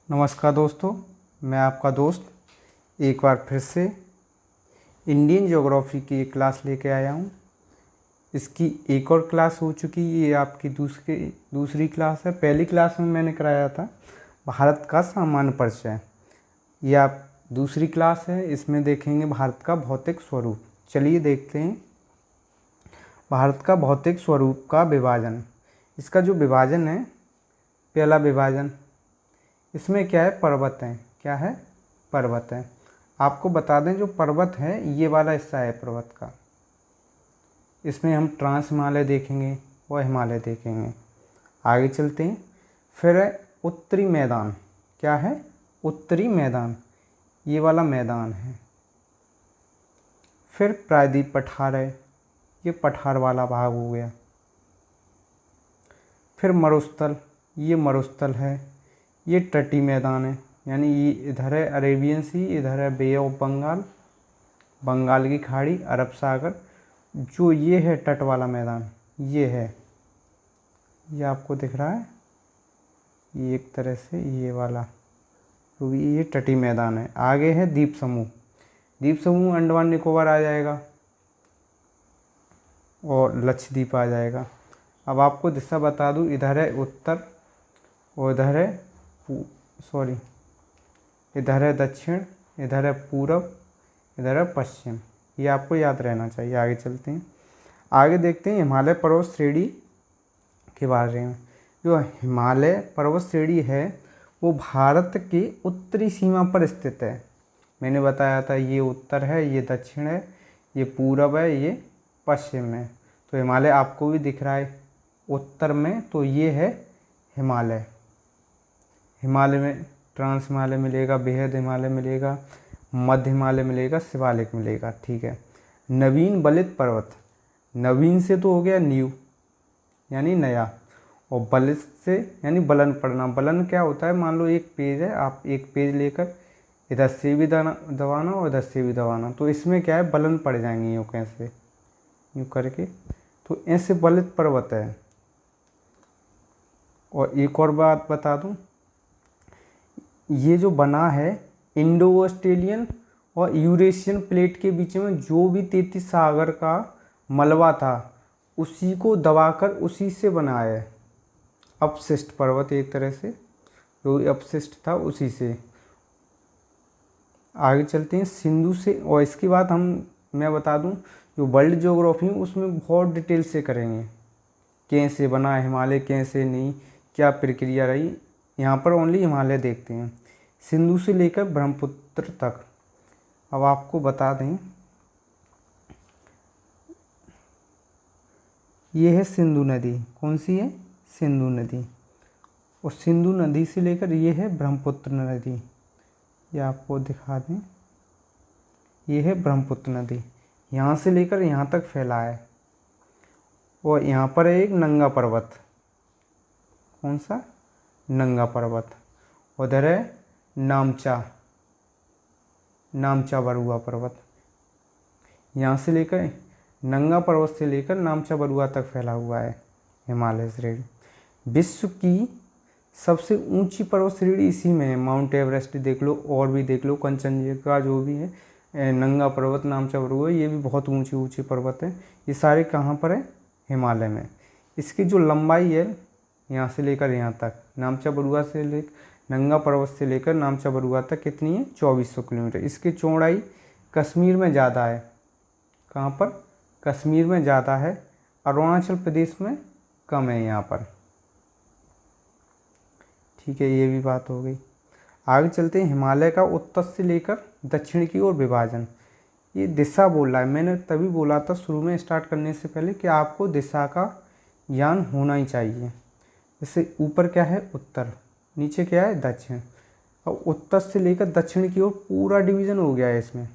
नमस्कार दोस्तों, मैं आपका दोस्त एक बार फिर से इंडियन ज्योग्राफी की एक क्लास लेके आया हूँ। इसकी एक और क्लास हो चुकी, ये आपकी दूसरी क्लास है। पहली क्लास में मैंने कराया था भारत का सामान्य परिचय। ये आप दूसरी क्लास है, इसमें देखेंगे भारत का भौतिक स्वरूप। चलिए देखते हैं भारत का भौतिक स्वरूप का विभाजन। इसका जो विभाजन है, पहला विभाजन, इसमें क्या है, पर्वत है। क्या है, पर्वत है। आपको बता दें, जो पर्वत है ये वाला हिस्सा है पर्वत का। इसमें हम ट्रांस हिमालय देखेंगे और हिमालय देखेंगे। आगे चलते हैं। फिर है उत्तरी मैदान। क्या है, उत्तरी मैदान, ये वाला मैदान है। फिर प्रायद्वीप पठार है, ये पठार वाला भाग हो गया। फिर मरुस्थल, ये मरुस्थल है। ये तटीय मैदान है, यानी ये इधर है अरेबियन सी, इधर है बे ऑफ बंगाल, बंगाल की खाड़ी, अरब सागर। जो ये है तट वाला मैदान, ये है, ये आपको दिख रहा है, ये एक तरह से ये वाला, तो ये तटीय मैदान है। आगे है द्वीप समूह। द्वीप समूह अंडमान निकोबार आ जाएगा और लक्षद्वीप आ जाएगा। अब आपको दिशा बता दूँ, इधर है उत्तर और इधर है इधर है दक्षिण, इधर है पूरब, इधर है पश्चिम। ये आपको याद रहना चाहिए। आगे चलते हैं, आगे देखते हैं हिमालय पर्वत श्रेणी के बारे में। जो हिमालय पर्वत श्रेणी है वो भारत के उत्तरी सीमा पर स्थित है। मैंने बताया था, ये उत्तर है, ये दक्षिण है, ये पूरब है, ये पश्चिम है। तो हिमालय आपको भी दिख रहा है उत्तर में, तो ये है हिमालय। हिमालय में ट्रांस हिमालय मिलेगा, बेहद हिमालय मिलेगा, मध्य हिमालय मिलेगा, शिवालिक मिलेगा। ठीक है। नवीन बलित पर्वत, नवीन से तो हो गया न्यू, यानी नया, और बलित से यानी बलन पढ़ना। बलन क्या होता है, मान लो एक पेज है, आप एक पेज लेकर इधर से भी दबाना और इधर से भी दबाना, तो इसमें क्या है, बलन पड़ जाएंगे यूँ कैसे, यूँ करके, तो ऐसे बलित पर्वत है। और एक और बात बता दूँ, ये जो बना है इंडो ऑस्ट्रेलियन और यूरेशियन प्लेट के बीच में जो भी 33 सागर का मलबा था, उसी को दबाकर उसी से बना है अपशिष्ट पर्वत, एक तरह से जो अपशिष्ट था उसी से। आगे चलते हैं सिंधु से, और इसकी बात मैं बता दूं, जो वर्ल्ड ज्योग्राफी उसमें बहुत डिटेल से करेंगे, कैसे बना हिमालय, कैसे नहीं, क्या प्रक्रिया रही। यहाँ पर ओनली हिमालय देखते हैं, सिंधु से लेकर ब्रह्मपुत्र तक। अब आपको बता दें, ये है सिंधु नदी। कौन सी है, सिंधु नदी। और सिंधु नदी से लेकर ये है ब्रह्मपुत्र नदी, ये आपको दिखा दें, ये है ब्रह्मपुत्र नदी, यहाँ से लेकर यहाँ तक फैला है। और यहाँ पर है एक नंगा पर्वत। कौन सा, नंगा पर्वत। उधर है नामचा बरुआ पर्वत। यहाँ से लेकर नंगा पर्वत से लेकर नामचा बरुआ तक फैला हुआ है हिमालय श्रेणी। विश्व की सबसे ऊंची पर्वत श्रेणी इसी में है। माउंट एवरेस्ट देख लो, और भी देख लो, कंचनजंगा जो भी है, नंगा पर्वत, नामचा बरुआ, ये भी बहुत ऊंची ऊंची पर्वत है। ये सारे कहाँ पर है, हिमालय में। इसकी जो लंबाई है यहाँ से लेकर यहाँ तक, नामचा बरुआ से लेकर नंगा पर्वत से लेकर नामचा बरुआ तक कितनी है, 2400 किलोमीटर। इसकी चौड़ाई कश्मीर में ज़्यादा है। कहाँ पर, कश्मीर में ज़्यादा है, अरुणाचल प्रदेश में कम है यहाँ पर। ठीक है, ये भी बात हो गई। आगे चलते हैं, हिमालय का उत्तर से लेकर दक्षिण की ओर विभाजन। ये दिशा बोल रहा है, मैंने तभी बोला था शुरू में स्टार्ट करने से पहले कि आपको दिशा का ज्ञान होना ही चाहिए। जैसे ऊपर क्या है, उत्तर, नीचे क्या है, दक्षिण। और उत्तर से लेकर दक्षिण की ओर पूरा डिवीज़न हो गया है इसमें।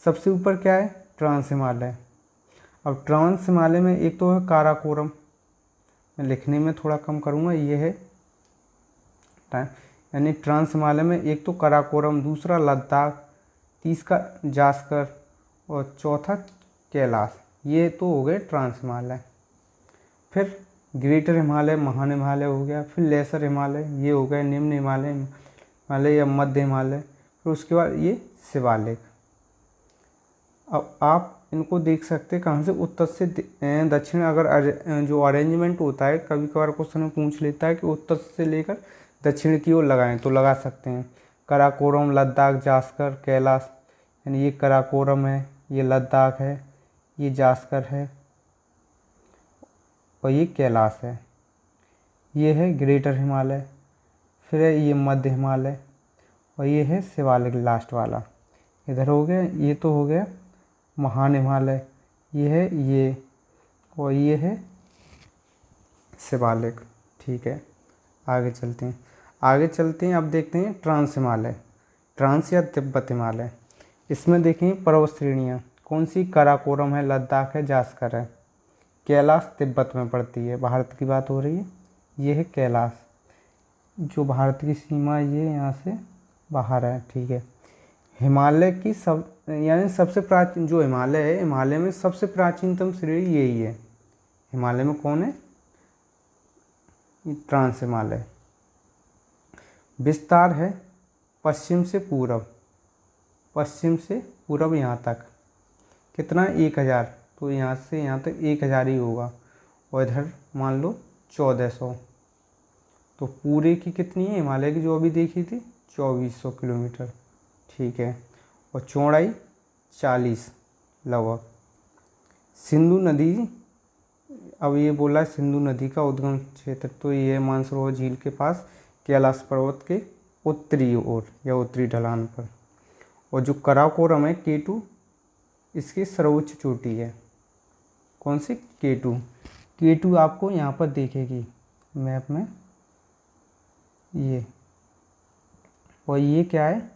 सबसे ऊपर क्या है, ट्रांस हिमालय। अब ट्रांस हिमालय में एक तो है काराकोरम, मैं लिखने में थोड़ा कम करूँगा, ये है यानी ट्रांस हिमालय में एक तो काराकोरम, दूसरा लद्दाख, तीसरा जास्कर और चौथा कैलाश। ये तो हो गए ट्रांस हिमालय। फिर ग्रेटर हिमालय, महान हिमालय हो गया। फिर लेसर हिमालय, ये हो गए निम्न हिमालय। हिमालय या मध्य हिमालय, फिर उसके बाद ये शिवालिक। अब आप इनको देख सकते हैं कहाँ से, उत्तर से दक्षिण। अगर जो अरेंजमेंट होता है, कभी कभार क्वेश्चन में पूछ लेता है कि उत्तर से लेकर दक्षिण की ओर लगाएं, तो लगा सकते हैं। काराकोरम, लद्दाख, जास्कर, कैलाश, यानी ये काराकोरम है, ये लद्दाख है, ये जास्कर है और ये कैलाश है। ये है ग्रेटर हिमालय, फिर है ये मध्य हिमालय और ये है शिवालिक लास्ट वाला। इधर हो गया, ये तो हो गया महान हिमालय, ये है ये, और ये है शिवालिक। ठीक है, आगे चलते हैं। अब देखते हैं ट्रांस हिमालय, ट्रांस या तिब्बत हिमालय। इसमें देखें पर्वत श्रेणियाँ कौन सी, काराकोरम है, लद्दाख है, जास्कर है। कैलाश तिब्बत में पड़ती है, भारत की बात हो रही है। ये है कैलाश, जो भारत की सीमा ये यहाँ से बाहर है। ठीक है, हिमालय की यानी सबसे प्राचीन जो हिमालय है, हिमालय में सबसे प्राचीनतम श्रेणी यही है। हिमालय में कौन है, ट्रांस हिमालय। विस्तार है पश्चिम से पूरब यहाँ तक कितना, 1000, तो यहाँ से यहाँ तक 1000 ही होगा, और इधर मान लो 1400, तो पूरे की कितनी है हिमालय की जो अभी देखी थी, 2400 किलोमीटर। ठीक है, और चौड़ाई 40 लगभग। सिंधु नदी, अब ये बोला सिंधु नदी का उद्गम क्षेत्र, तो ये है मानसरोवर झील के पास कैलाश पर्वत के उत्तरी ओर या उत्तरी ढलान पर। और जो काराकोरम है K2, इसकी सर्वोच्च चोटी है। कौन सी, K2 आपको यहाँ पर देखेगी मैप में, ये, और ये क्या है,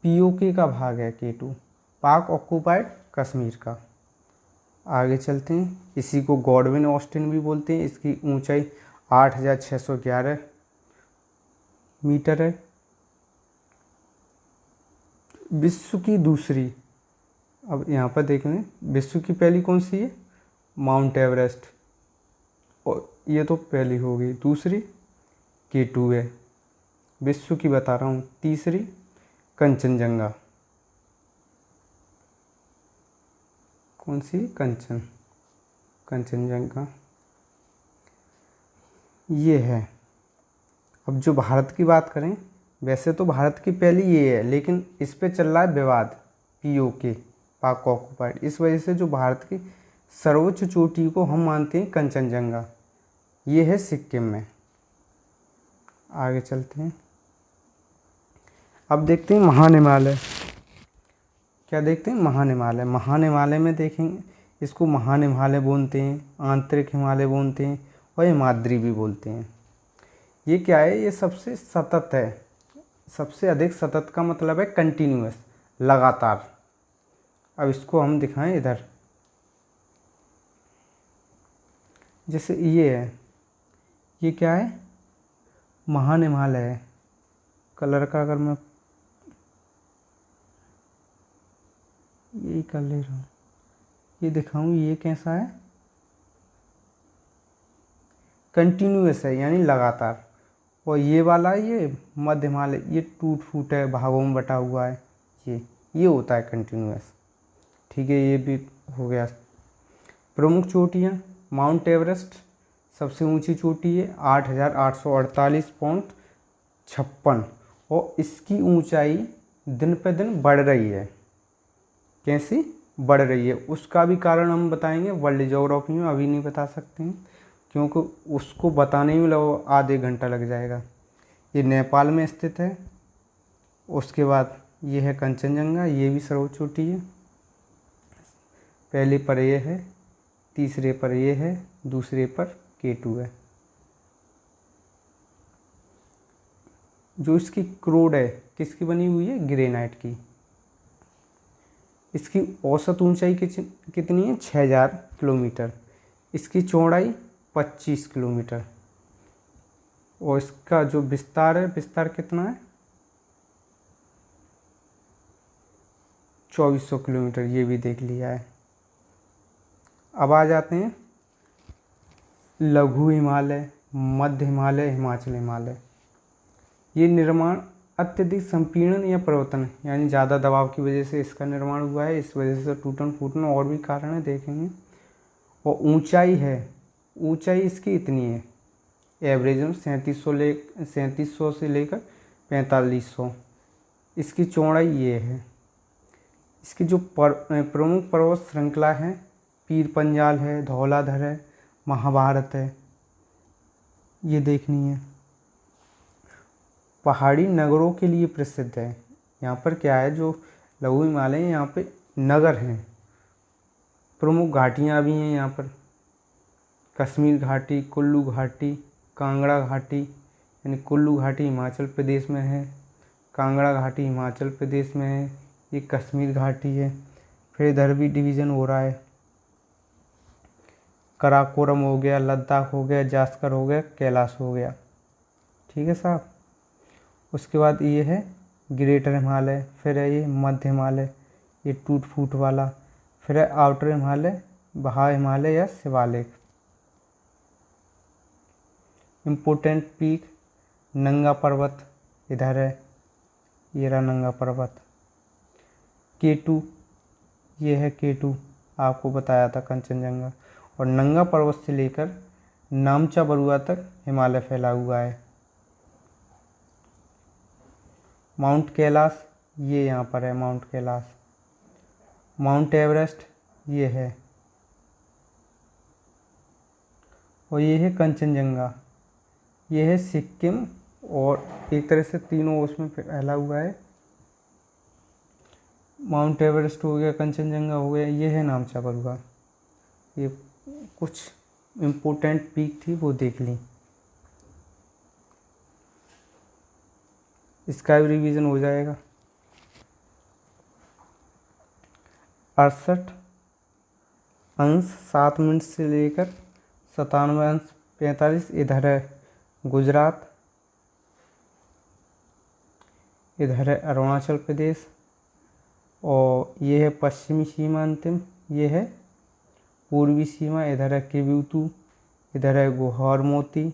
POK का भाग है K2, पाक ऑक्युपाइड कश्मीर का। आगे चलते हैं, इसी को गॉडविन ऑस्टिन भी बोलते हैं। इसकी ऊंचाई 8611 मीटर है। विश्व की दूसरी, अब यहाँ पर देखें, विश्व की पहली कौन सी है, माउंट एवरेस्ट, और ये तो पहली हो गई। दूसरी K2 है, विश्व की बता रहा हूँ। तीसरी कंचनजंगा, कौन सी, कंचनजंगा ये है। अब जो भारत की बात करें, वैसे तो भारत की पहली ये है, लेकिन इस पे चल रहा है विवाद, POK, पाक ऑक्युपाइड। इस वजह से जो भारत की सर्वोच्च चोटी को हम मानते हैं कंचनजंगा, ये है सिक्किम में। आगे चलते हैं, अब देखते हैं महान हिमालय। क्या देखते हैं, महान हिमालय। महान हिमालय में देखेंगे, इसको महान हिमालय बोलते हैं, आंतरिक हिमालय बोलते हैं, और हिमाद्री भी बोलते हैं। ये क्या है, ये सबसे सतत है, सबसे अधिक सतत का मतलब है कंटिन्यूअस, लगातार। अब इसको हम दिखाएं इधर, जैसे ये है, ये क्या है, महान हिमालय है। कलर का अगर मैं यही कर ले रहा हूँ, ये दिखाऊं, ये कैसा है, कंटिन्यूअस है यानी लगातार। और ये वाला, ये मध्य हिमालय, ये टूट फूट है, भागों में बटा हुआ है, ये होता है कंटिन्यूअस। ठीक है, ये भी हो गया। प्रमुख चोटियाँ, माउंट एवरेस्ट सबसे ऊंची चोटी है, 8848.56, और इसकी ऊंचाई दिन पे दिन बढ़ रही है। कैसी बढ़ रही है, उसका भी कारण हम बताएंगे वर्ल्ड ज्योग्राफी में, अभी नहीं बता सकते हैं क्योंकि उसको बताने में लगभग आधे घंटा लग जाएगा। ये नेपाल में स्थित है। उसके बाद ये है कंचनजंगा, ये भी सर्वोच्च चोटी है। पहले पर ये है, तीसरे पर ये है, दूसरे पर K2 है। जो इसकी क्रोड है, किसकी बनी हुई है, ग्रेनाइट की। इसकी औसत ऊंचाई कितनी है, 6000 किलोमीटर। इसकी चौड़ाई 25 किलोमीटर, और इसका जो विस्तार है, विस्तार कितना है, 2400 किलोमीटर, ये भी देख लिया है। अब आ जाते हैं लघु हिमालय, मध्य हिमालय, हिमाचल हिमालय। ये निर्माण अत्यधिक संपीड़न या प्रवर्तन, यानी ज़्यादा दबाव की वजह से इसका निर्माण हुआ है, इस वजह से टूटन फूटना और भी कारण है, देखेंगे। और ऊंचाई है, ऊंचाई इसकी इतनी है एवरेज में 3700 से लेकर 4500। इसकी चौड़ाई ये है। इसकी जो प्रमुख पर्वत श्रृंखला है, पीर पंजाल है, धौलाधर है, महाभारत है, ये देखनी है। पहाड़ी नगरों के लिए प्रसिद्ध है। यहाँ पर क्या है, जो लघु हिमालय यहाँ पे नगर हैं, प्रमुख घाटियाँ भी हैं यहाँ पर। कश्मीर घाटी, कुल्लू घाटी, कांगड़ा घाटी, यानी कुल्लू घाटी हिमाचल प्रदेश में है, कांगड़ा घाटी हिमाचल प्रदेश में है, ये कश्मीर घाटी है। फिर इधर भी डिवीज़न हो रहा है, कराकोरम हो गया, लद्दाख हो गया, जास्कर हो गया, कैलाश हो गया। ठीक है साहब। उसके बाद ये है ग्रेटर हिमालय, फिर है ये मध्य हिमालय, ये टूट फूट वाला, फिर है आउटर हिमालय, बहा हिमालय या शिवालिक। इम्पोर्टेंट पीक नंगा पर्वत इधर है, ये रहा नंगा पर्वत। K2, ये है K2, आपको बताया था कंचनजंगा। और नंगा पर्वत से लेकर नामचा बरुआ तक हिमालय फैला हुआ है। माउंट कैलाश ये यहाँ पर है, माउंट कैलाश। माउंट एवरेस्ट ये है, और ये है कंचनजंगा, ये है सिक्किम। और एक तरह से तीनों उसमें फैला हुआ है। माउंट एवरेस्ट हो गया, कंचनजंगा हो गया, ये है नामचा बरुआ। ये कुछ इम्पोर्टेंट पीक थी, वो देख ली। इसका भी रिवीजन हो जाएगा। 68 अंश 7 मिनट से लेकर 97 अंश 45 इधर है गुजरात, इधर है अरुणाचल प्रदेश, और ये है पश्चिमी सीमा अंतिम, ये है पूर्वी सीमा, इधर है केवुतु, इधर है गुहारमोती,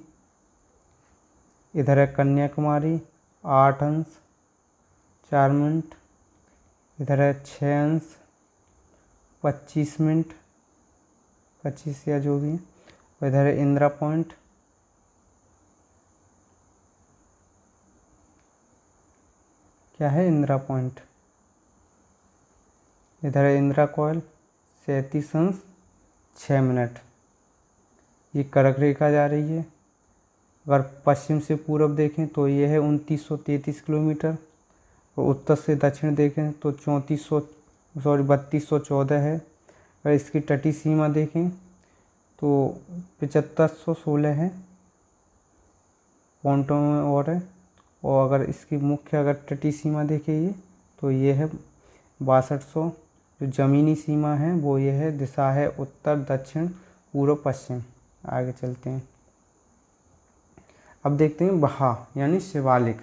इधर है कन्याकुमारी 8 अंश 4 मिनट, इधर है 6 अंश 25 मिनट, 25 या जो भी है, और इधर है इंदिरा पॉइंट, क्या है इंदिरा पॉइंट, इधर है इंदिरा कॉइल 37 अंश 6 मिनट। ये कर्क रेखा जा रही है। अगर पश्चिम से पूर्व देखें तो ये है 2933 किलोमीटर, और उत्तर से दक्षिण देखें तो 3214 है। अगर इसकी तटीय सीमा देखें तो 7516 है, पॉइंटों में और है। और अगर इसकी मुख्य अगर तटीय सीमा देखें ये, तो ये है 6200। जो ज़मीनी सीमा है वो ये है, दिशा है उत्तर दक्षिण पूर्व पश्चिम। आगे चलते हैं। अब देखते हैं बहा यानी शिवालिक।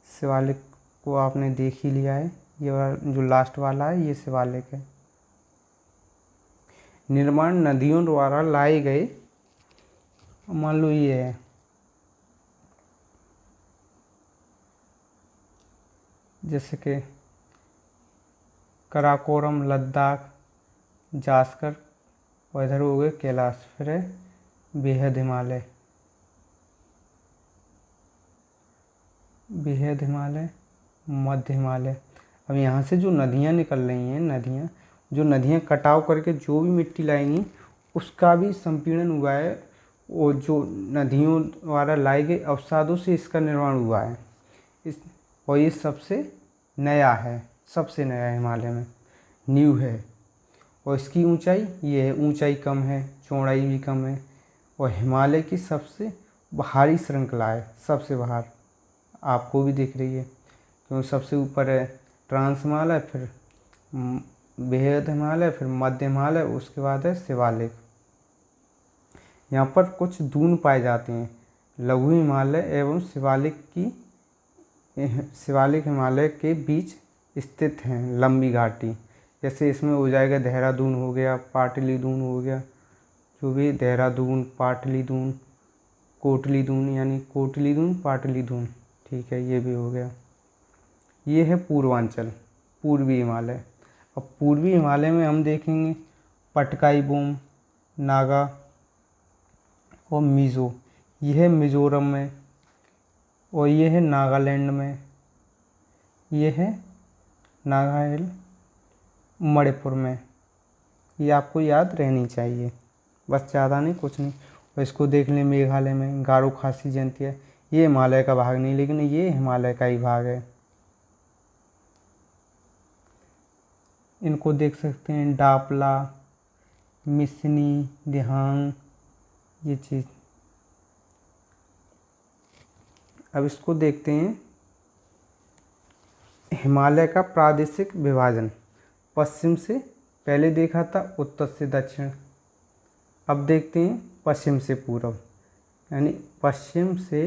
शिवालिक को आपने देख ही लिया है, ये जो लास्ट वाला है ये शिवालिक है। निर्माण नदियों द्वारा लाए गए, मान लो ये है, जैसे कि कराकोरम, लद्दाख, जास्कर, और इधर हो गए कैलाश, फिर है बेहद हिमालय, बेहद हिमालय, मध्य हिमालय। अब यहाँ से जो नदियाँ निकल रही हैं, नदियाँ कटाव करके जो भी मिट्टी लाएंगी उसका भी संपीड़न हुआ है, और जो नदियों द्वारा लाए गए अवसादों से इसका निर्माण हुआ है। और ये सबसे नया हिमालय में न्यू है। और इसकी ऊंचाई ये है, ऊंचाई कम है, चौड़ाई भी कम है, और हिमालय की सबसे बाहरी श्रृंखला है, सबसे बाहर आपको भी दिख रही है, क्योंकि सबसे ऊपर है ट्रांस हिमालय, फिर बेहद हिमालय, फिर मध्य हिमालय, उसके बाद है शिवालिक। यहाँ पर कुछ दून पाए जाते हैं। लघु हिमालय एवं शिवालिक हिमालय के बीच स्थित हैं लंबी घाटी। जैसे इसमें हो जाएगा देहरादून हो गया, पाटली दून हो गया, जो भी देहरादून, पाटली दून, कोटलीदून यानी कोटलीदून पाटलीदून, ठीक है, ये भी हो गया। ये है पूर्वांचल, पूर्वी हिमालय। अब पूर्वी हिमालय में हम देखेंगे पटकाई बोम, नागा और मिज़ो। यह है मिज़ोरम में, और ये है नागालैंड में, ये है नागालैंड मणिपुर में। ये आपको याद रहनी चाहिए, बस ज़्यादा नहीं, कुछ नहीं। और इसको देख लें मेघालय में गारो खासी जयंती है। ये हिमालय का भाग नहीं, लेकिन ये हिमालय का ही भाग है। इनको देख सकते हैं डापला, मिसनी, दिहांग, ये चीज़। अब इसको देखते हैं हिमालय का प्रादेशिक विभाजन। पश्चिम से पहले देखा था उत्तर से दक्षिण, अब देखते हैं पश्चिम से पूरब, यानी पश्चिम से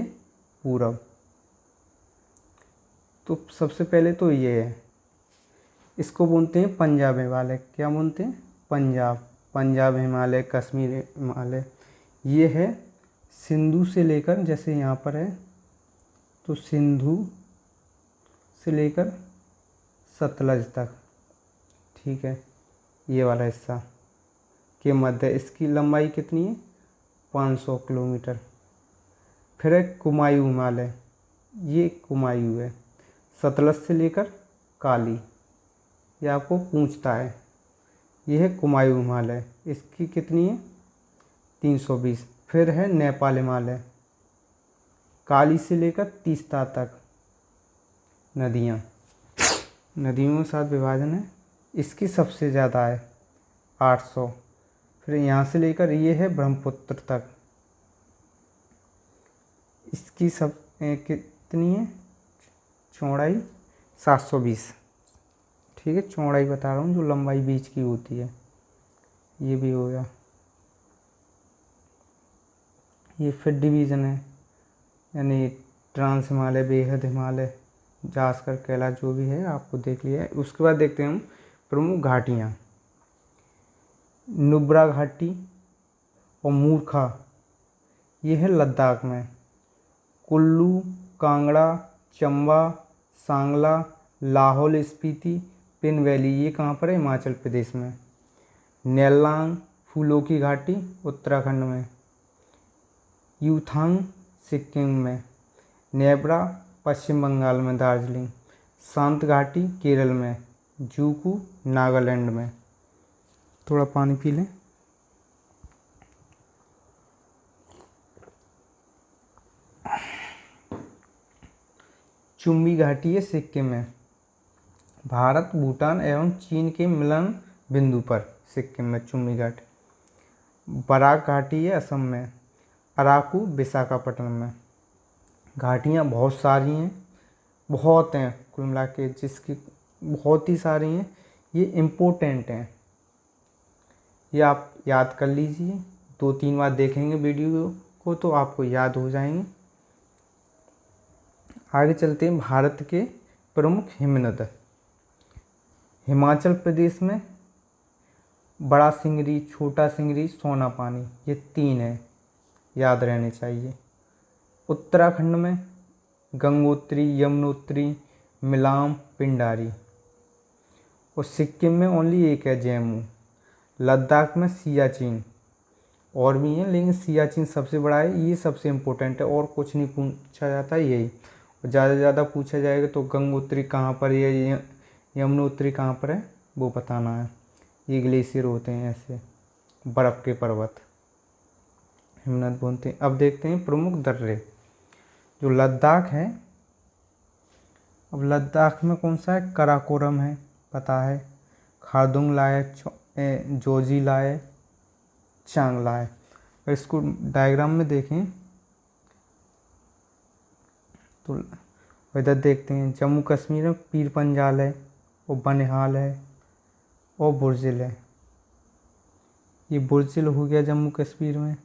पूरब। तो सबसे पहले तो ये है, इसको बोलते हैं पंजाब हिमालय। क्या बोलते हैं? पंजाब हिमालय, कश्मीर हिमालय। ये है सिंधु से लेकर, जैसे यहाँ पर है तो सिंधु से लेकर सतलज तक, ठीक है, ये वाला हिस्सा के मध्य। इसकी लंबाई कितनी है? 500 किलोमीटर। फिर है कुमायूं हिमालय, ये कुमायूं है, सतलज से लेकर काली, ये आपको पूछता है। ये है कुमायूं हिमालय, इसकी कितनी है? 320। फिर है नेपाल हिमालय, काली से लेकर तीस्ता तक नदियों के साथ विभाजन है, इसकी सबसे ज़्यादा है 800। फिर यहाँ से लेकर ये है ब्रह्मपुत्र तक, इसकी कितनी है चौड़ाई? 720, ठीक है, चौड़ाई बता रहा हूँ, जो लंबाई बीच की होती है। ये भी हो गया। ये फिर डिवीज़न है, यानी ट्रांस हिमालय, बेहद हिमालय, जास्कर, कैलाश, जो भी है आपको देख लिया है। उसके बाद देखते हैं हम प्रमुख घाटियाँ। नुब्रा घाटी और मूर्खा, ये है लद्दाख में। कुल्लू, कांगड़ा, चंबा, सांगला, लाहौल स्पीति, पिन वैली, ये कहाँ पर है? हिमाचल प्रदेश में। नेल्लांग, फूलों की घाटी, उत्तराखंड में। यूथांग, सिक्किम में। नेब्रा, पश्चिम बंगाल में, दार्जिलिंग। शांत घाटी, केरल में। जूकू, नागालैंड में। थोड़ा पानी पी लें। चुम्बी घाटी है सिक्किम में। भारत, भूटान एवं चीन के मिलन बिंदु पर सिक्किम में चुम्बी घाटी। बराक घाटी है असम में। अराकू, विशाखापट्टनम में। घाटियाँ बहुत सारी हैं, बहुत हैं, कुल मिला के जिसकी बहुत ही सारी हैं। ये इम्पोर्टेंट हैं, ये आप याद कर लीजिए। 2-3 बार देखेंगे वीडियो को तो आपको याद हो जाएंगे। आगे चलते हैं भारत के प्रमुख हिमनद। हिमाचल प्रदेश में बड़ा सिंगरी, छोटा सिंगरी, सोना पानी, ये 3 हैं, याद रहने चाहिए। उत्तराखंड में गंगोत्री, यमुनोत्री, मिलाम, पिंडारी। और सिक्किम में ओनली एक है, जैमू। लद्दाख में सियाचिन, और भी हैं लेकिन सियाचिन सबसे बड़ा है, ये सबसे इम्पोर्टेंट है, और कुछ नहीं पूछा जाता है यही। और ज़्यादा से ज़्यादा पूछा जाएगा तो गंगोत्री कहाँ पर है, यमुनोत्री कहाँ पर है, वो बताना है। ये ग्लेशियर होते हैं ऐसे, बर्फ़ के पर्वत, हिमनद बोलते हैं। अब देखते हैं प्रमुख दर्रे। जो लद्दाख है, अब लद्दाख में कौन सा है? कराकोरम है, पता है। खारदुंग लाए, जोजी लाए, चांगला है। और इसको डायग्राम में देखें तो इधर देखते हैं जम्मू कश्मीर में पीर पंजाल है, और बनिहाल है, और बुर्जिल है। ये बुर्जिल हो गया जम्मू कश्मीर में,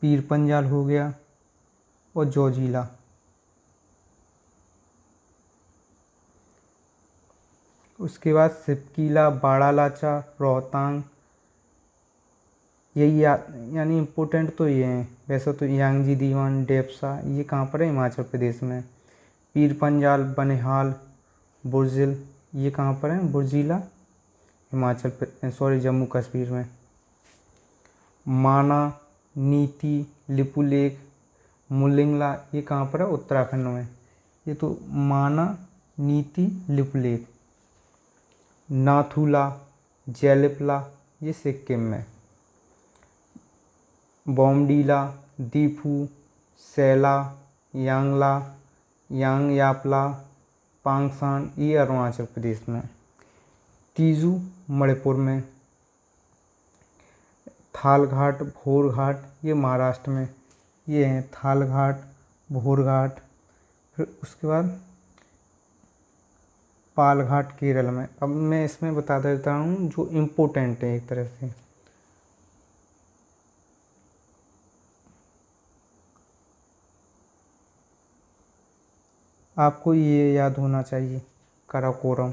पीर पंजाल हो गया, और जोजिला। उसके बाद सिपकीला, बाड़ालाचा, रोहतांग, यही यानी इम्पोर्टेंट तो ये हैं। वैसे तो यांगजी दीवान, डेप्सा ये कहाँ पर है? हिमाचल प्रदेश में। पीर पंजाल, बनिहाल, बुर्जिल ये कहाँ पर है? बुर्जिला जम्मू कश्मीर में। माना, नीति, लिपुलेख, मुलिंगला ये कहाँ पर है? उत्तराखंड में। ये तो माना, नीति, लिपुलेख। नाथुला, जैलिपला ये सिक्किम में। बॉमडीला, दीफू, सैला, यांगला, यांगयापला, पांगसान ये अरुणाचल प्रदेश में। तीजू मणिपुर में। थालघाट, भोरघाट ये महाराष्ट्र में। ये हैं थालघाट, भोरघाट। फिर उसके बाद पालघाट केरल में। अब मैं इसमें बता देता हूँ जो इम्पोर्टेंट है एक तरह से। आपको ये याद होना चाहिए, काराकोरम।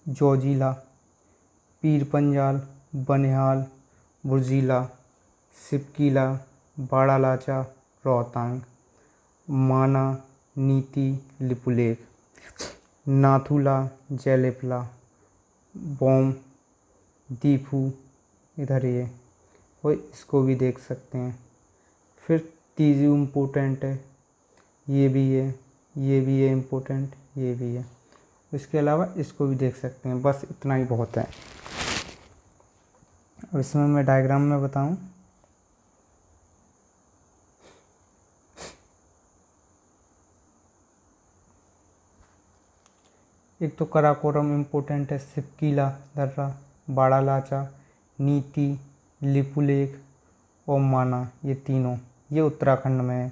जोजिला, पीर पंजाल, बनिहाल, बुर्जिला, सिपकीला, बाड़ालाचा, रोहतांग। माना, नीति, लिपुलेख। नाथुला, जैलिपला, बॉम, दीफू इधर ये, और इसको भी देख सकते हैं। फिर तीजू इम्पोर्टेंट है, ये भी है, ये भी है इम्पोर्टेंट, ये भी है। इसके अलावा इसको भी देख सकते हैं। बस इतना ही बहुत है। अब इसमें मैं डायग्राम में बताऊं। एक तो कराकोरम इम्पोर्टेंट है, सिपकीला दर्रा, बाड़ालाचा, नीति, लिपुलेख और माना ये तीनों ये उत्तराखंड में है।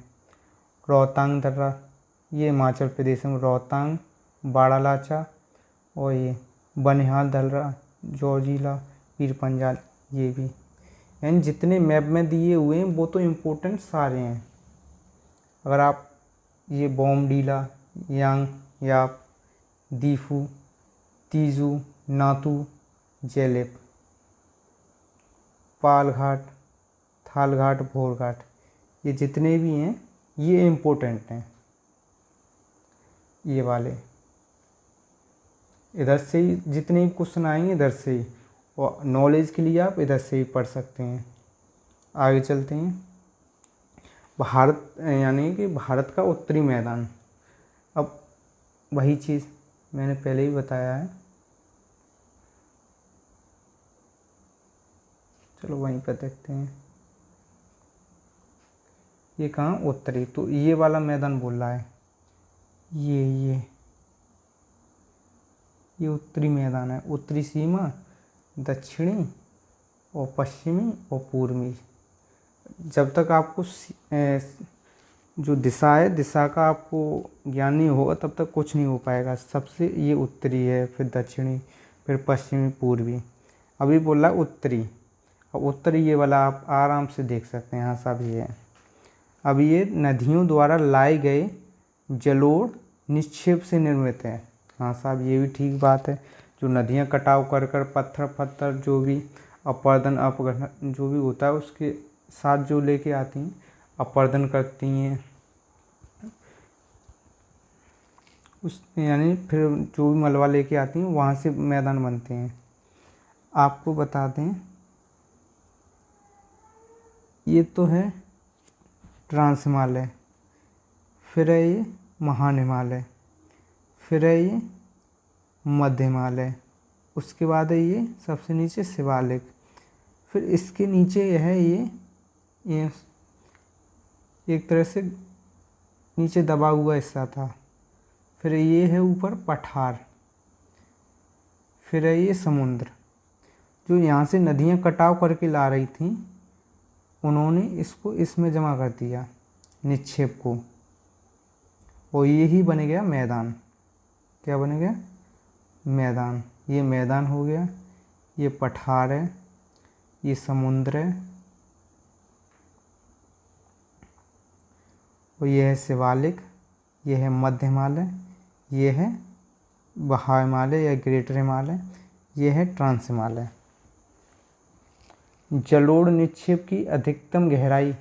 रोहतांग दर्रा ये हिमाचल प्रदेश में। रोहतांग, बाड़ालाचा और ये बनिहाल दर्रा, जोजिला, पीर पंजाल ये भी। यानी जितने मैप में दिए हुए हैं वो तो इम्पोर्टेंट सारे हैं। अगर आप ये बॉमडीला, यांगयाप, दीफू, तीजू, नातू, जेलेप, पालघाट, थालघाट, भोरघाट ये जितने भी हैं ये इम्पोर्टेंट हैं। ये वाले इधर से ही जितने भी क्वेश्चन आएंगे इधर से ही, और नॉलेज के लिए आप इधर से ही पढ़ सकते हैं। आगे चलते हैं। भारत यानी कि भारत का उत्तरी मैदान। अब वही चीज़ मैंने पहले ही बताया है, चलो वहीं पर देखते हैं। ये कहाँ? उत्तरी। तो ये वाला मैदान बोल रहा है, ये उत्तरी मैदान है। उत्तरी सीमा, दक्षिणी और पश्चिमी और पूर्वी। जब तक आपको जो दिशा है, दिशा का आपको ज्ञान नहीं होगा तब तक कुछ नहीं हो पाएगा। सबसे ये उत्तरी है, फिर दक्षिणी, फिर पश्चिमी, पूर्वी। अभी बोला उत्तरी। अब उत्तरी ये वाला आप आराम से देख सकते हैं, यहाँ सब ये है। अब ये नदियों द्वारा लाए गए जलोढ़ निक्षेप से निर्मित है। हाँ साहब ये भी ठीक बात है। जो नदियाँ कटाव कर कर पत्थर जो भी अपरदन अपघटन जो भी होता है उसके साथ जो लेके आती हैं, अपरदन करती हैं उस, यानी फिर जो भी मलबा लेके आती हैं वहाँ से मैदान बनते हैं। आपको बता दें ये तो है ट्रांस हिमालय, फिर है ये महान हिमालय, फिर है ये मध्य हिमालय, उसके बाद है ये सबसे नीचे शिवालिक, फिर इसके नीचे यह है ये एक तरह से नीचे दबा हुआ हिस्सा था। फिर ये है ऊपर पठार, फिर है ये समुद्र। जो यहाँ से नदियाँ कटाव करके ला रही थी उन्होंने इसको इसमें जमा कर दिया निक्षेप को, और ये ही बन गया मैदान। क्या बन गया? मैदान। ये मैदान हो गया, ये पठार है, ये समुद्र है, और ये है शिवालिक, ये है मध्य हिमालय, ये है महा हिमालय या ग्रेटर हिमालय, ये है ट्रांस हिमालय। जलोढ़ निक्षेप की अधिकतम गहराई,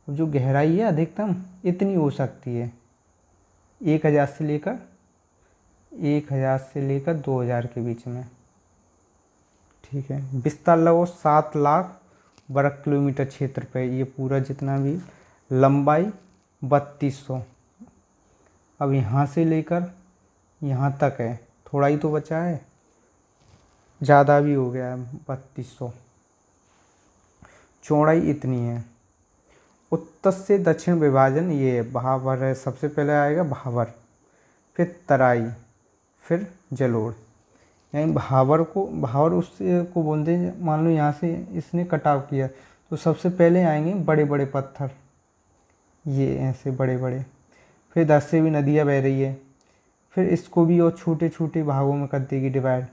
जो गहराई है अधिकतम इतनी हो सकती है 1000 से लेकर 2000 के बीच में। ठीक है। विस्तार लगभग 7 लाख वर्ग किलोमीटर क्षेत्र पे, ये पूरा जितना भी, लंबाई 3200। अब यहाँ से लेकर यहाँ तक है, थोड़ा ही तो बचा है, ज़्यादा भी हो गया है, 3200। चौड़ाई इतनी है। उत्तर से दक्षिण विभाजन ये भावर है, सबसे पहले आएगा भावर, फिर तराई, फिर जलोढ़। यानी भावर उससे को बोलते हैं, मान लो यहाँ से इसने कटाव किया तो सबसे पहले आएंगे बड़े बड़े पत्थर, ये ऐसे बड़े बड़े, फिर इधर से भी नदियाँ बह रही है, फिर इसको भी और छोटे छोटे भागों में कर देगी डिवाइड।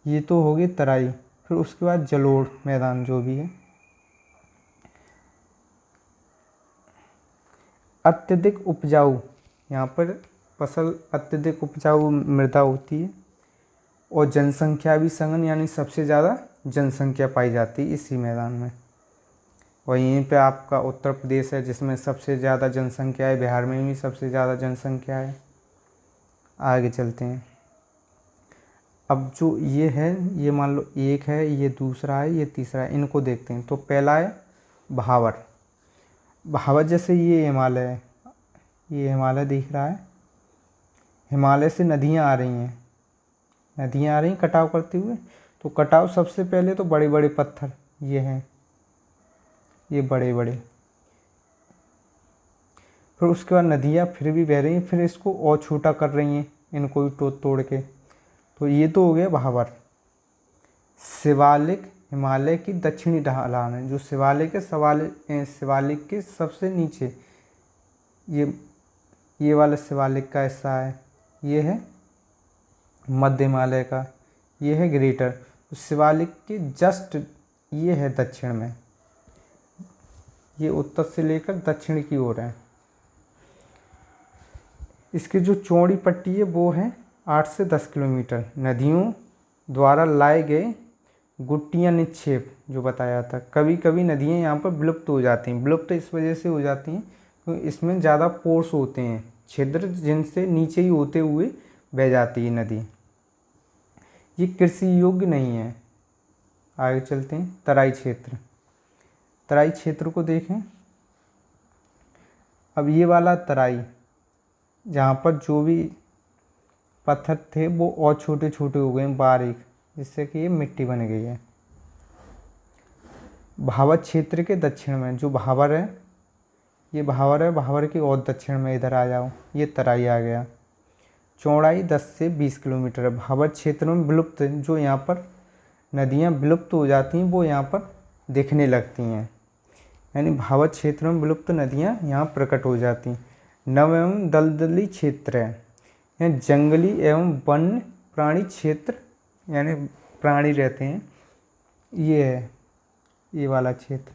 ये तो होगी तराई। फिर उसके बाद जलोढ़ मैदान जो भी है। अत्यधिक उपजाऊ, यहाँ पर फसल अत्यधिक उपजाऊ मृदा होती है, और जनसंख्या भी सघन, यानी सबसे ज़्यादा जनसंख्या पाई जाती है इसी मैदान में। और यहीं पे आपका उत्तर प्रदेश है जिसमें सबसे ज़्यादा जनसंख्या है, बिहार में भी सबसे ज़्यादा जनसंख्या है। आगे चलते हैं। अब जो ये है, ये मान लो एक है, ये दूसरा है, ये तीसरा है, इनको देखते हैं। तो पहला है भावर। भावर जैसे ये हिमालय है, ये हिमालय दिख रहा है, हिमालय से नदियाँ आ रही हैं, नदियाँ आ रही कटाव करते हुए। तो कटाव सबसे पहले तो बड़े बड़े पत्थर ये हैं, ये बड़े बड़े, फिर उसके बाद नदियाँ फिर भी बह रही हैं, फिर इसको और छोटा कर रही हैं, इनको भी तोड़ के। तो ये तो हो गया भावर। शिवालिक हिमालय की दक्षिणी ढलान है, जो शिवालिक है, शिवालिक के सबसे नीचे ये वाला शिवालिक का हिस्सा है, ये है मध्य हिमालय का, ये है ग्रेटर। तो शिवालिक के जस्ट ये है दक्षिण में, ये उत्तर से लेकर दक्षिण की ओर है। इसकी जो चौड़ी पट्टी है वो है 8 से 10 किलोमीटर। नदियों द्वारा लाए गए गुट्टियाँ निक्षेप जो बताया था, कभी कभी नदियाँ यहाँ पर विलुप्त हो जाती हैं। विलुप्त इस वजह से हो जाती हैं क्योंकि इसमें ज़्यादा पोर्स होते हैं, छिद्र, जिनसे नीचे ही होते हुए बह जाती है नदी। ये कृषि योग्य नहीं है। आगे चलते हैं। तराई क्षेत्र, तराई क्षेत्र को देखें। अब ये वाला तराई, जहाँ पर जो भी पत्थर थे वो और छोटे छोटे हो गए बारीक, जिससे कि ये मिट्टी बन गई है। भावर क्षेत्र के दक्षिण में जो भावर है, ये भावर है, भावर के और दक्षिण में इधर आ जाओ, ये तराई आ गया। चौड़ाई 10 से 20 किलोमीटर है। भावर क्षेत्र में विलुप्त, जो यहाँ पर नदियाँ विलुप्त हो जाती हैं वो यहाँ पर दिखने लगती हैं, यानी भावर क्षेत्र में विलुप्त नदियाँ यहाँ प्रकट हो जाती हैं। नव एवं दलदली क्षेत्र है, यानी जंगली एवं वन्य प्राणी क्षेत्र, यानी प्राणी रहते हैं, ये है ये वाला क्षेत्र।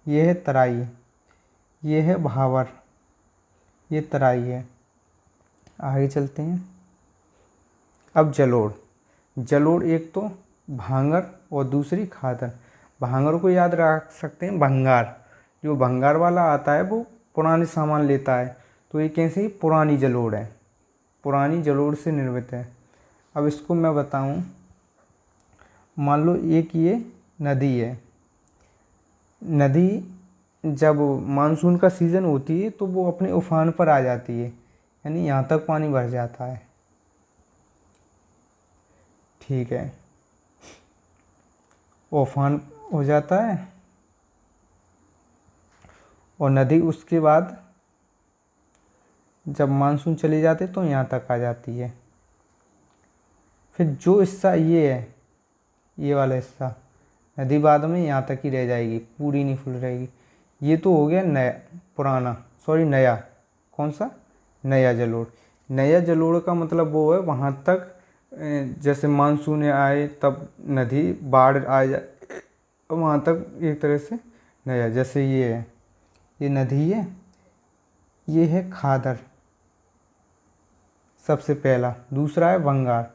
ये है तराई, ये है भावर, ये तराई है। आगे चलते हैं। अब जलोढ़। जलोढ़ एक तो भांगर और दूसरी खादर। भांगर को याद रख सकते हैं, भंगार, जो भंगार वाला आता है वो पुराने सामान लेता है, तो ये कैसी पुरानी जलोढ़ है, पुरानी जलोढ़ से निर्मित है। अब इसको मैं बताऊं, मान लो एक ये नदी है, नदी जब मानसून का सीज़न होती है तो वो अपने उफान पर आ जाती है, यानी यहाँ तक पानी भर जाता है। ठीक है, उफान हो जाता है और नदी उसके बाद जब मानसून चले जाते तो यहाँ तक आ जाती है। फिर जो हिस्सा ये है, ये वाला हिस्सा, नदी बाद में यहाँ तक ही रह जाएगी, पूरी नहीं फुल रहेगी। ये तो हो गया नया, कौन सा, नया जलोढ़। नया जलोढ़ का मतलब वो है वहाँ तक जैसे मानसून आए तब नदी बाढ़ आ जाए, वहाँ तक एक तरह से नया। जैसे ये है, ये नदी है, ये है खादर सबसे पहला, दूसरा है भंगार।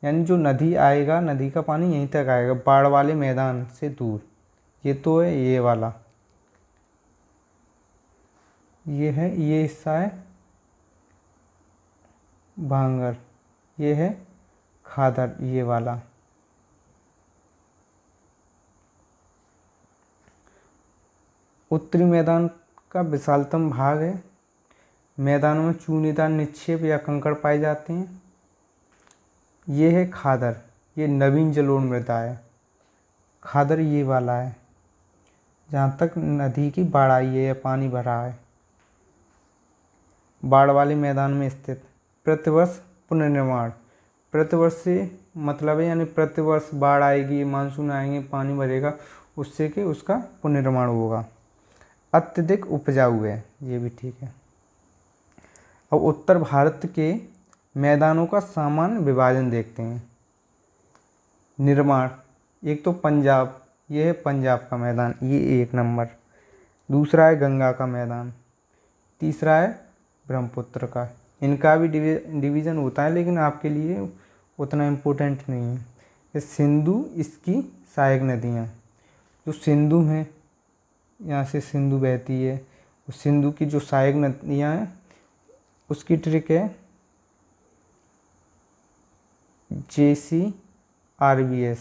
यानी जो नदी आएगा, नदी का पानी यहीं तक आएगा, बाढ़ वाले मैदान से दूर। ये तो है ये वाला, ये है, ये हिस्सा है भांगर, ये है खादर, ये वाला। उत्तरी मैदान का विशालतम भाग है। मैदानों में चूनेदार निक्षेप या कंकड़ पाए जाते हैं। ये है खादर, ये नवीन जलोढ़ मृदा है। खादर ये वाला है, जहाँ तक नदी की बाढ़ आई है या पानी भरा है। बाढ़ वाले मैदान में स्थित। प्रतिवर्ष पुनर्निर्माण, प्रतिवर्ष से मतलब है यानी प्रतिवर्ष बाढ़ आएगी, मानसून आएंगे, पानी भरेगा, उससे कि उसका पुनर्निर्माण होगा। अत्यधिक उपजाऊ है, ये भी ठीक है। अब उत्तर भारत के मैदानों का सामान्य विभाजन देखते हैं। निर्माण, एक तो पंजाब, ये है पंजाब का मैदान, ये 1 नंबर। दूसरा है गंगा का मैदान। तीसरा है ब्रह्मपुत्र का। इनका भी डिवीज़न होता है, लेकिन आपके लिए उतना इम्पोर्टेंट नहीं है। ये सिंधु, इसकी सहायक नदियाँ, जो सिंधु हैं, यहाँ से सिंधु बहती है, उस सिंधु की जो सहायक नदियाँ हैं उसकी ट्रिक है JCRBS।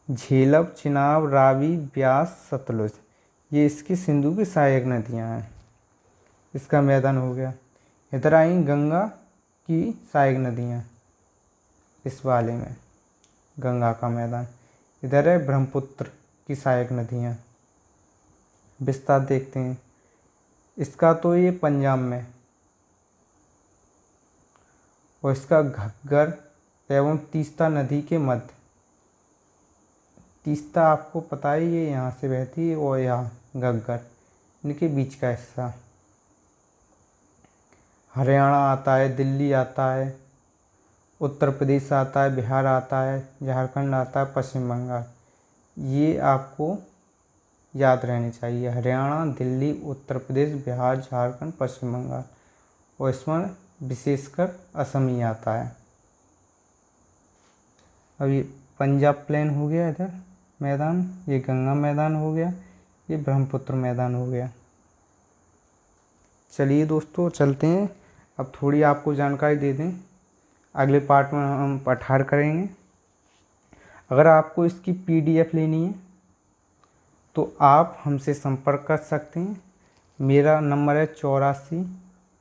झेलम, चिनाब, रावी, ब्यास, सतलुज, ये इसकी सिंधु की सहायक नदियाँ हैं। इसका मैदान हो गया। इधर आई गंगा की सहायक नदियाँ, इस वाले में गंगा का मैदान। इधर है ब्रह्मपुत्र की सहायक नदियाँ। विस्तार देखते हैं इसका। तो ये पंजाब में, और इसका घग्गर एवं तीस्ता नदी के मध्य। तीस्ता आपको पता है, ये यहाँ से बहती है, और यहाँ घग्गर, इनके बीच का हिस्सा। हरियाणा आता है, दिल्ली आता है, उत्तर प्रदेश आता है, बिहार आता है, झारखंड आता है, पश्चिम बंगाल। ये आपको याद रहनी चाहिए, हरियाणा, दिल्ली, उत्तर प्रदेश, बिहार, झारखंड, पश्चिम बंगाल, और इसमें विशेषकर असम ही आता है। अब ये पंजाब प्लेन हो गया इधर मैदान, ये गंगा मैदान हो गया, ये ब्रह्मपुत्र मैदान हो गया। चलिए दोस्तों चलते हैं, अब थोड़ी आपको जानकारी दे दें। अगले पार्ट में हम पठार करेंगे। अगर आपको इसकी PDF लेनी है तो आप हमसे संपर्क कर सकते हैं। मेरा नंबर है 84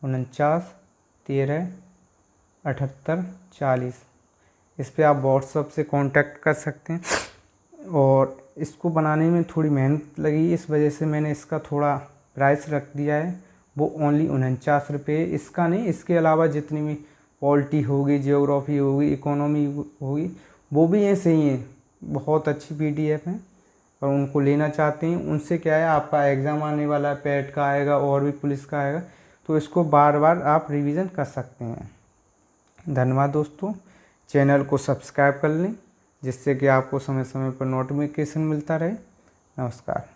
49 13 78 40। इस पे आप व्हाट्सएप से कांटेक्ट कर सकते हैं। और इसको बनाने में थोड़ी मेहनत लगी, इस वजह से मैंने इसका थोड़ा प्राइस रख दिया है, वो ओनली 49 रुपये। इसका नहीं, इसके अलावा जितनी भी पॉलिटी होगी, जियोग्राफी होगी, इकोनॉमी होगी, वो भी ऐसे ही हैं। बहुत अच्छी PDF है, और उनको लेना चाहते हैं उनसे क्या है, आपका एग्ज़ाम आने वाला है, पैट का आएगा और भी पुलिस का आएगा, तो इसको बार बार आप रिवीजन कर सकते हैं। धन्यवाद दोस्तों। चैनल को सब्सक्राइब कर लें, जिससे कि आपको समय समय पर नोटिफिकेशन मिलता रहे। नमस्कार।